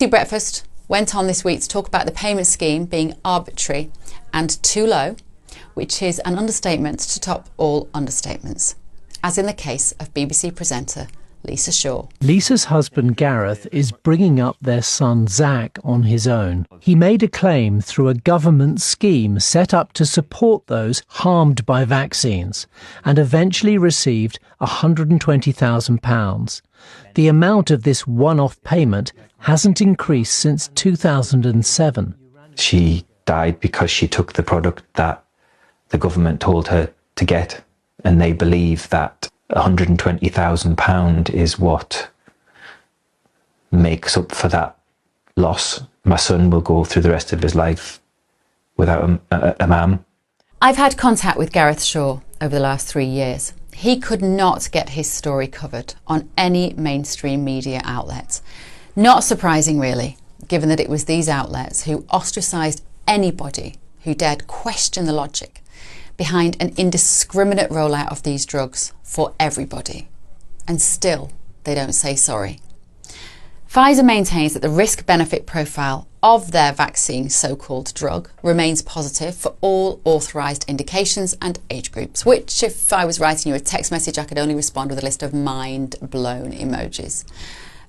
Breakfast went on this week to talk about the payment scheme being arbitrary and too low, which is an understatement to top all understatements, as in the case of BBC presenter Lisa Shaw. Lisa's husband Gareth is bringing up their son Zach on his own. He made a claim through a government scheme set up to support those harmed by vaccines and eventually received £120,000. The amount of this one-off payment hasn't increased since 2007. She died because she took the product that the government told her to get, and they believe that £120,000 is what makes up for that loss. My son will go through the rest of his life without a mum. I've had contact with Gareth Shaw over the last 3 years. He could not get his story covered on any mainstream media outlet. Not surprising really, given that it was these outlets who ostracised anybody who dared question the logic behind an indiscriminate rollout of these drugs for everybody. And still, they don't say sorry. Pfizer maintains that the risk-benefit profile of their vaccine so-called drug remains positive for all authorised indications and age groups, which if I was writing you a text message, I could only respond with a list of mind-blown emojis.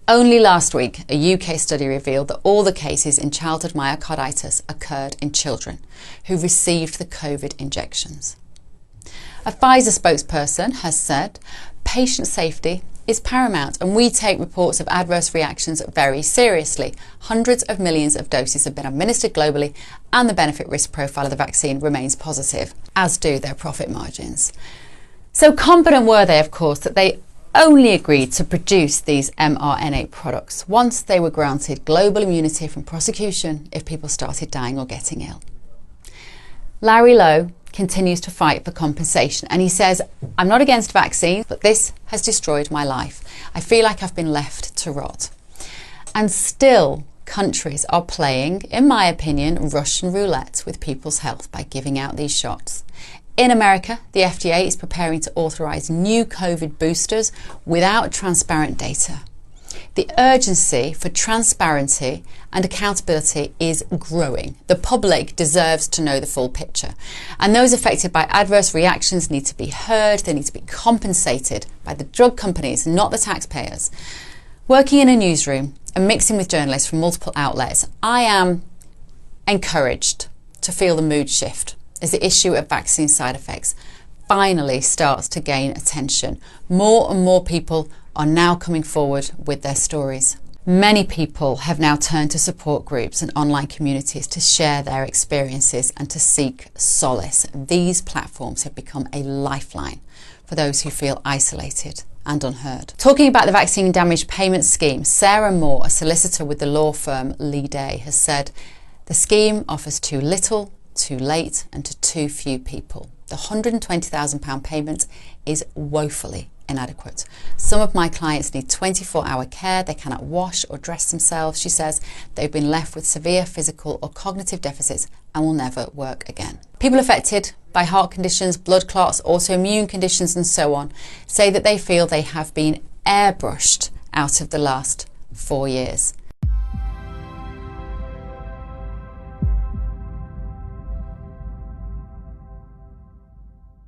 Only last week, a UK study revealed that all the cases in childhood myocarditis occurred in children who received the COVID injections. A Pfizer spokesperson has said, patient safety is paramount and we take reports of adverse reactions very seriously. Hundreds of millions of doses have been administered globally and the benefit-risk profile of the vaccine remains positive, as do their profit margins. So confident were they, of course, that they only agreed to produce these mRNA products once they were granted global immunity from prosecution if people started dying or getting ill. Larry Lowe continues to fight for compensation and he says, I'm not against vaccines, but this has destroyed my life. I feel like I've been left to rot. And still, countries are playing, in my opinion, Russian roulette with people's health by giving out these shots. In America, the FDA is preparing to authorise new COVID boosters without transparent data. The urgency for transparency and accountability is growing. The public deserves to know the full picture. And those affected by adverse reactions need to be heard. They need to be compensated by the drug companies, not the taxpayers. Working in a newsroom and mixing with journalists from multiple outlets, I am encouraged to feel the mood shift as the issue of vaccine side effects finally starts to gain attention. More and more people are now coming forward with their stories. Many people have now turned to support groups and online communities to share their experiences and to seek solace. These platforms have become a lifeline for those who feel isolated and unheard. Talking about the vaccine damage payment scheme, Sarah Moore, a solicitor with the law firm Lee Day, has said the scheme offers too little, too late and to too few people. The £120,000 payment is woefully inadequate. Some of my clients need 24-hour care. They cannot wash or dress themselves. She says they've been left with severe physical or cognitive deficits and will never work again. People affected by heart conditions, blood clots, autoimmune conditions and so on say that they feel they have been airbrushed out of the last 4 years.